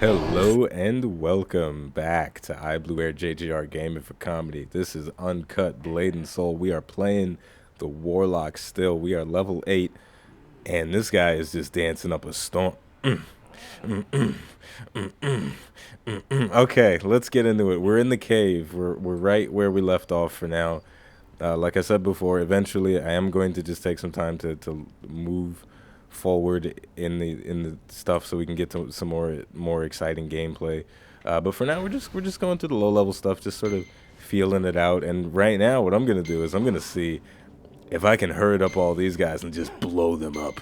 Hello and welcome back to iBluairJgR Gaming for Comedy. This is Uncut Blade Soul. We are playing the Warlock still. We are level 8, and this guy is just dancing up a storm. Okay, let's get into it. We're in the cave. We're right where we left off for now. Like I said before, eventually I am going to just take some time to move forward in the stuff so we can get to some more exciting gameplay. But for now, we're just going through the low level stuff, just sort of feeling it out. And right now, what I'm gonna do is I'm gonna see if I can herd up all these guys and just blow them up,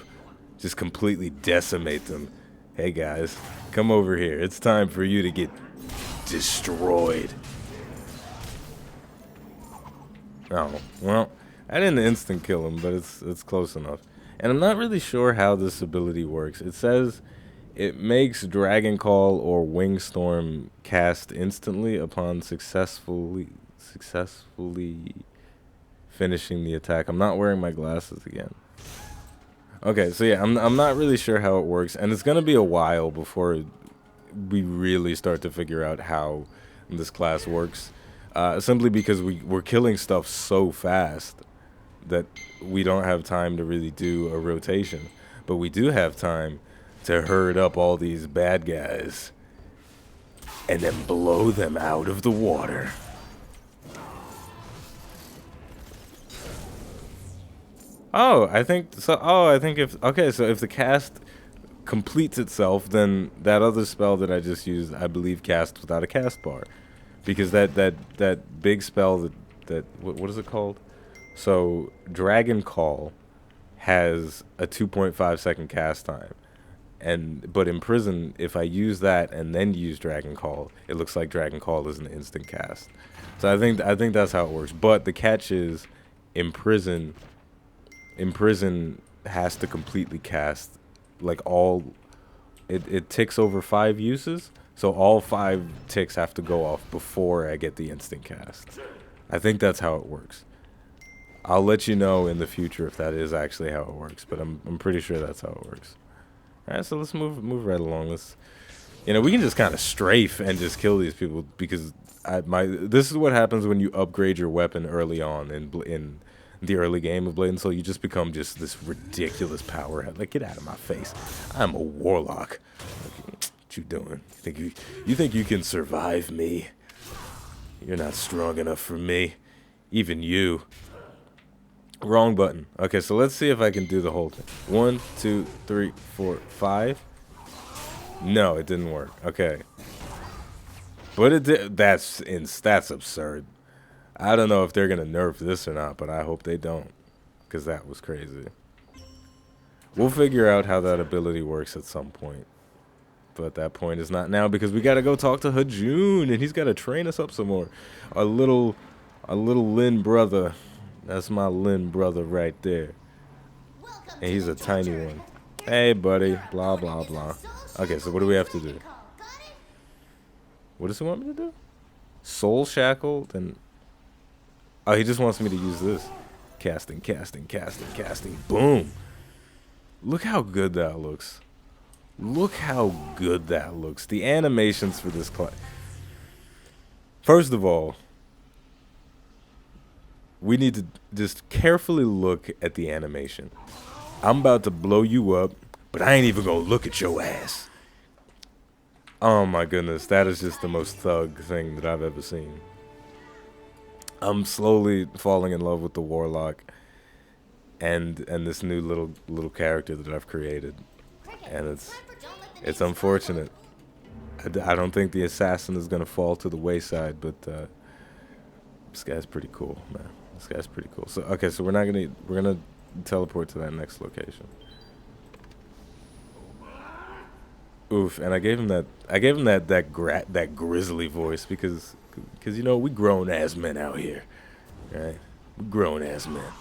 just completely decimate them. Hey guys, come over here. It's time for you to get destroyed. Oh, well, I didn't instant kill him, but it's close enough. And I'm not really sure how this ability works. It says it makes Dragon Call or Wingstorm cast instantly upon successfully finishing the attack. I'm not wearing my glasses again. Okay, so yeah, I'm not really sure how it works, and it's gonna be a while before we really start to figure out how this class works. Simply because we're killing stuff so fast that we don't have time to really do a rotation. But we do have time to herd up all these bad guys and then blow them out of the water. I think if the cast completes itself, then that other spell that I just used, I believe, casts without a cast bar. Because that big spell that what is it called? So Dragon Call has a 2.5 second cast time, but in Prison, if I use that and then use Dragon Call, it looks like Dragon Call is an instant cast. So I think that's how it works. But the catch is, in Prison has to completely cast, like it ticks over 5 uses. So all 5 ticks have to go off before I get the instant cast. I think that's how it works. I'll let you know in the future if that is actually how it works, but I'm pretty sure that's how it works. All right, so let's move right along. We can just kind of strafe and just kill these people because this is what happens when you upgrade your weapon early on in the early game of Blade Soul. You just become just this ridiculous power. Like, get out of my face! I'm a warlock. What you doing? You think you can survive me? You're not strong enough for me. Even you. Wrong button. Okay, so let's see if I can do the whole thing. 1, 2, 3, 4, 5. No, it didn't work. Okay. But it did. That's absurd. I don't know if they're gonna nerf this or not, but I hope they don't, because that was crazy. We'll figure out how that ability works at some point. But that point is not now, because we gotta go talk to Hajun, and he's gotta train us up some more. Our little Lin brother. That's my Lin brother right there. And he's a tiny one. Hey, buddy. Blah, blah, blah. Okay, so what do we have to do? What does he want me to do? Soul Shackle? Then... Oh, he just wants me to use this. Casting. Boom. Look how good that looks. Look how good that looks. The animations for this class. First of all, we need to just carefully look at the animation. I'm about to blow you up, but I ain't even gonna look at your ass. Oh my goodness, that is just the most thug thing that I've ever seen. I'm slowly falling in love with the Warlock and this new little character that I've created. And it's unfortunate. I don't think the assassin is gonna fall to the wayside, but this guy's pretty cool, man. This guy's pretty cool. So okay, so we're gonna teleport to that next location. Oof, and I gave him that grisly voice because we grown ass men out here, right? We grown ass men.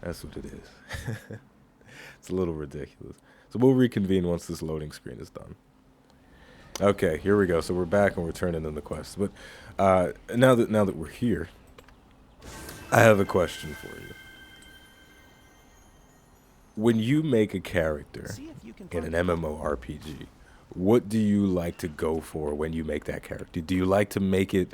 That's what it is. It's a little ridiculous. So we'll reconvene once this loading screen is done. Okay, here we go. So we're back and we're turning in the quest. But now that we're here, I have a question for you. When you make a character in an MMORPG, what do you like to go for when you make that character? Do you like to make it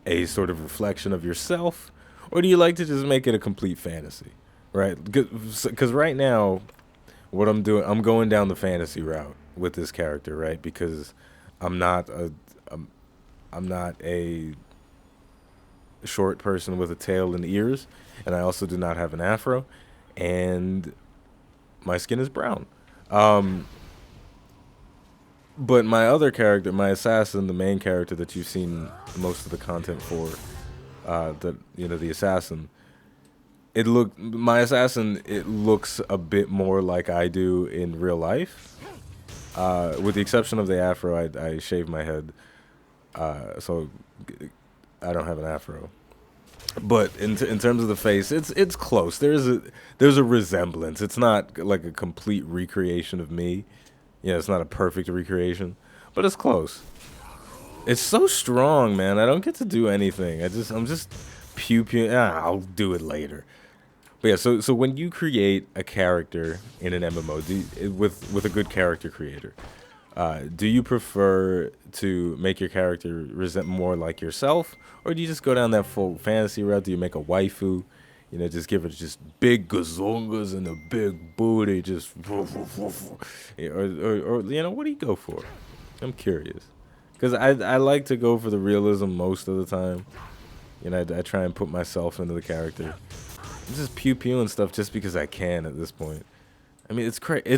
a sort of reflection of yourself, or do you like to just make it a complete fantasy, right? Because right now, what I'm doing, I'm going down the fantasy route with this character, right? Because I'm not a I'm not a short person with a tail and ears, and I also do not have an afro, and my skin is brown. But my other character, my assassin, the main character that you've seen most of the content for, the assassin, my assassin, it looks a bit more like I do in real life. With the exception of the afro, I shave my head, so I don't have an afro. But in terms of the face, it's close. There's a resemblance. It's not like a complete recreation of me. It's not a perfect recreation, but it's close. It's so strong, man. I don't get to do anything. I'm just pew pew. I'll do it later. But yeah, so when you create a character in an MMO, with a good character creator, do you prefer to make your character resemble more like yourself, or do you just go down that full fantasy route? Do you make a waifu? Just give her just big gazongas and a big booty, just or what do you go for? I'm curious, because I like to go for the realism most of the time. I try and put myself into the character. I'm just pew pew and stuff just because I can at this point. I mean, it's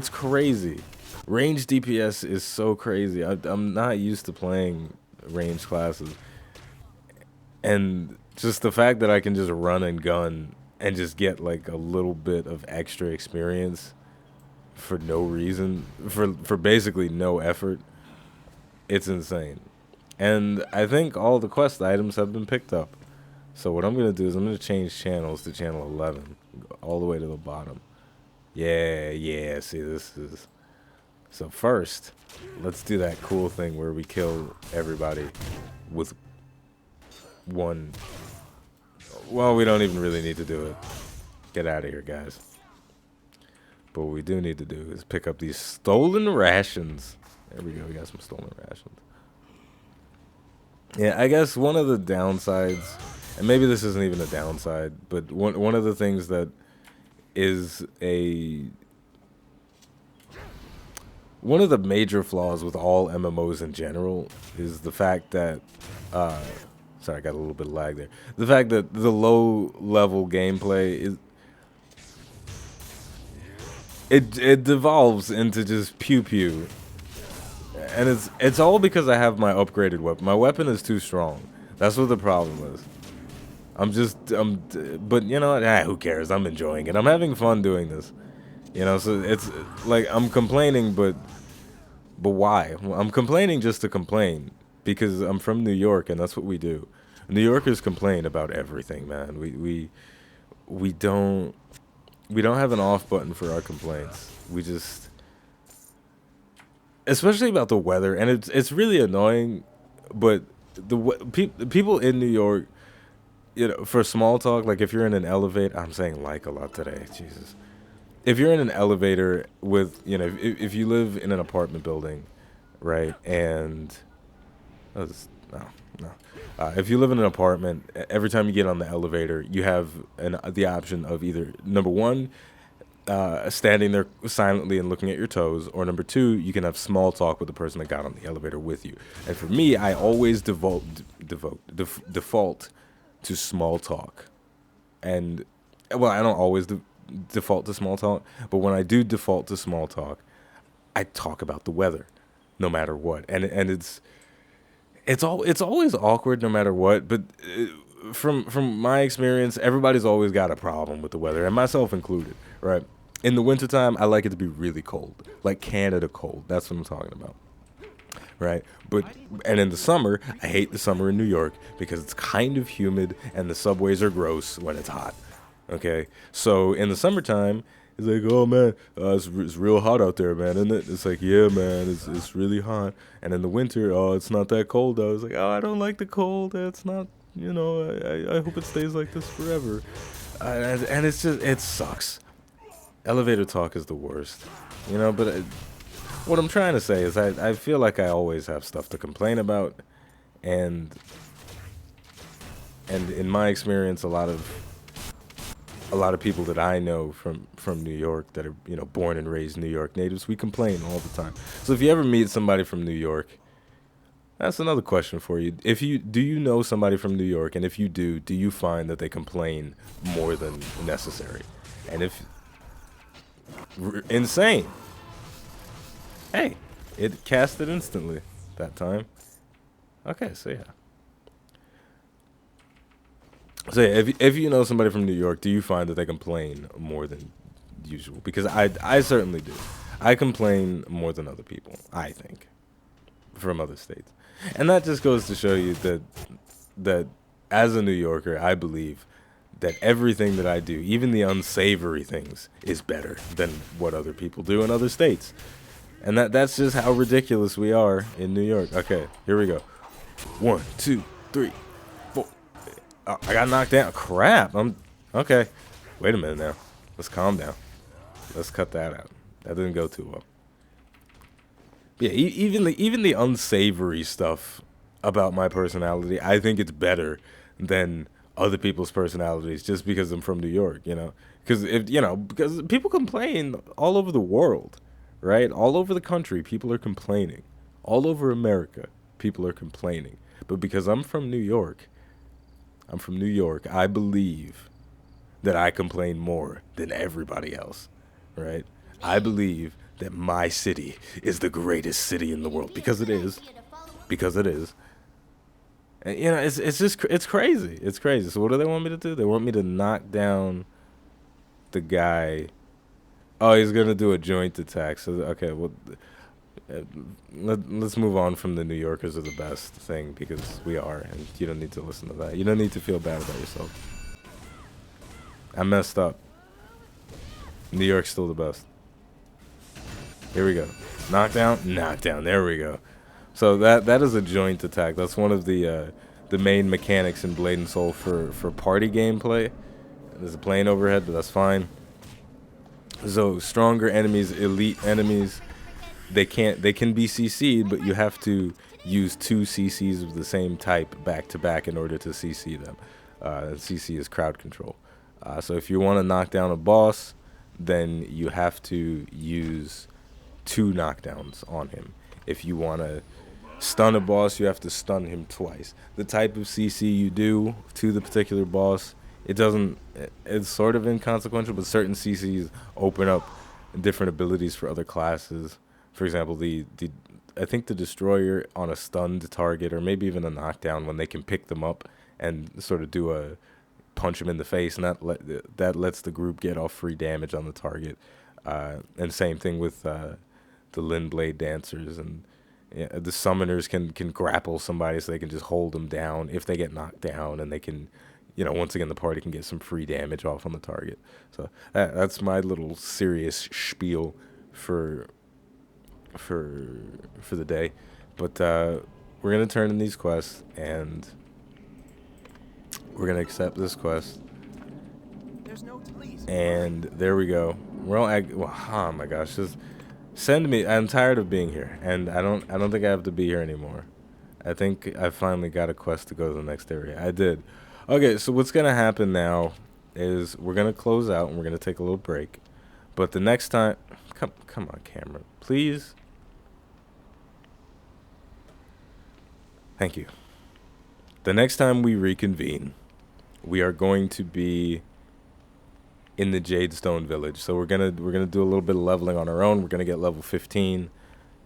crazy. Range DPS is so crazy. I'm not used to playing range classes, and just the fact that I can just run and gun and just get like a little bit of extra experience for no reason, for basically no effort, it's insane. And I think all the quest items have been picked up. So what I'm going to do is I'm going to change channels to channel 11, all the way to the bottom. Yeah, see, this is... So first, let's do that cool thing where we kill everybody with one... Well, we don't even really need to do it. Get out of here, guys. But what we do need to do is pick up these stolen rations. There we go, we got some stolen rations. Yeah, I guess one of the downsides, and maybe this isn't even a downside, but one of the things that is one of the major flaws with all MMOs in general is the fact that, sorry, I got a little bit of lag there. The fact that the low-level gameplay is, it devolves into just pew-pew. And it's all because I have my upgraded weapon. My weapon is too strong. That's what the problem is. But you know what? Who cares? I'm enjoying it. I'm having fun doing this. So it's like I'm complaining, but why? I'm complaining just to complain because I'm from New York and that's what we do. New Yorkers complain about everything, man. We don't have an off button for our complaints. We just, especially about the weather, and it's really annoying, but people in New York, for small talk, like if you're in an elevator, I'm saying like a lot today, Jesus. If you're in an elevator with, if you live in an apartment building, right, and, if you live in an apartment, every time you get on the elevator, you have the option of either, number one, standing there silently and looking at your toes, or number two, you can have small talk with the person that got on the elevator with you. And for me, I always default to small talk. And, well, I don't always default to small talk, but when I do default to small talk, I talk about the weather, no matter what. And it's always awkward no matter what, but from my experience, everybody's always got a problem with the weather, and myself included, right? In the wintertime, I like it to be really cold, like Canada cold. That's what I'm talking about, right? And in the summer, I hate the summer in New York because it's kind of humid and the subways are gross when it's hot, okay? So in the summertime, it's like, oh man, it's real hot out there, man, isn't it? It's like, yeah, man, it's really hot. And in the winter, oh, it's not that cold. I was like, oh, I don't like the cold. It's not, I hope it stays like this forever. And it's just, it sucks. Elevator talk is the worst, but what I'm trying to say is I feel like I always have stuff to complain about, and in my experience, a lot of people that I know from New York that are, you know, born and raised New York natives, we complain all the time. So if you ever meet somebody from New York, that's another question for you. Do you know somebody from New York, and if you do you find that they complain more than necessary? And if insane, hey, it casted instantly that time. Okay, so yeah. So yeah, if you know somebody from New York, do you find that they complain more than usual? Because I certainly do. I complain more than other people, I think, from other states. And that just goes to show you that as a New Yorker, I believe that everything that I do, even the unsavory things, is better than what other people do in other states. And that's just how ridiculous we are in New York. Okay, here we go. 1, 2, 3, 4. Oh, I got knocked down. Crap. Okay. Wait a minute now. Let's calm down. Let's cut that out. That didn't go too well. Yeah, even the unsavory stuff about my personality, I think it's better than other people's personalities just because I'm from New York, you know? Because people complain all over the world, right? All over the country, people are complaining. All over America, people are complaining. But because I'm from New York, I believe that I complain more than everybody else, right? I believe that my city is the greatest city in the world, because it is. And, you know, it's crazy. It's crazy. So what do they want me to do? They want me to knock down the guy. Oh, he's gonna do a joint attack. So okay, well, let's move on from the New Yorkers are the best thing, because we are, and you don't need to listen to that. You don't need to feel bad about yourself. I messed up. New York's still the best. Here we go. Knockdown. There we go. So that is a joint attack. That's one of the main mechanics in Blade and Soul for party gameplay. There's a plane overhead, but that's fine. So stronger enemies, elite enemies, they can be CC'd, but you have to use 2 CCs of the same type back to back in order to CC them. CC is crowd control. So if you want to knock down a boss, then you have to use 2 knockdowns on him. If you want to stun a boss, you have to stun him twice. The type of CC you do to the particular boss, it's sort of inconsequential, but certain CCs open up different abilities for other classes. For example, I think the destroyer on a stunned target, or maybe even a knockdown, when they can pick them up and sort of punch them in the face, and that lets the group get off free damage on the target. And same thing with the Lin Blade dancers, and the summoners can grapple somebody, so they can just hold them down if they get knocked down, and they can, you know, once again, the party can get some free damage off on the target. So that's my little serious spiel for the day. But we're gonna turn in these quests, and we're gonna accept this quest. And there we go. Oh my gosh, just send me. I'm tired of being here, and I don't think I have to be here anymore. I think I finally got a quest to go to the next area. I did. Okay, so what's gonna happen now is we're gonna close out, and we're gonna take a little break. But the next time, come on, camera, please. Thank you. The next time we reconvene, we are going to be in the Jadestone Village. So we're gonna do a little bit of leveling on our own. We're gonna get level 15,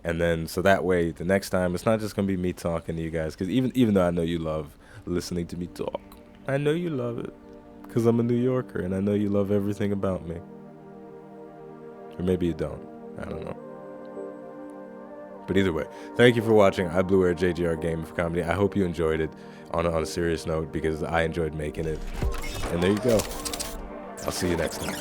and then so that way the next time it's not just gonna be me talking to you guys. Because even though I know you love listening to me talk, I know you love it, because I'm a New Yorker, and I know you love everything about me. Or maybe you don't. I don't know. But either way, thank you for watching iBluairJgR Game of Comedy. I hope you enjoyed it on a serious note, because I enjoyed making it. And there you go. I'll see you next time.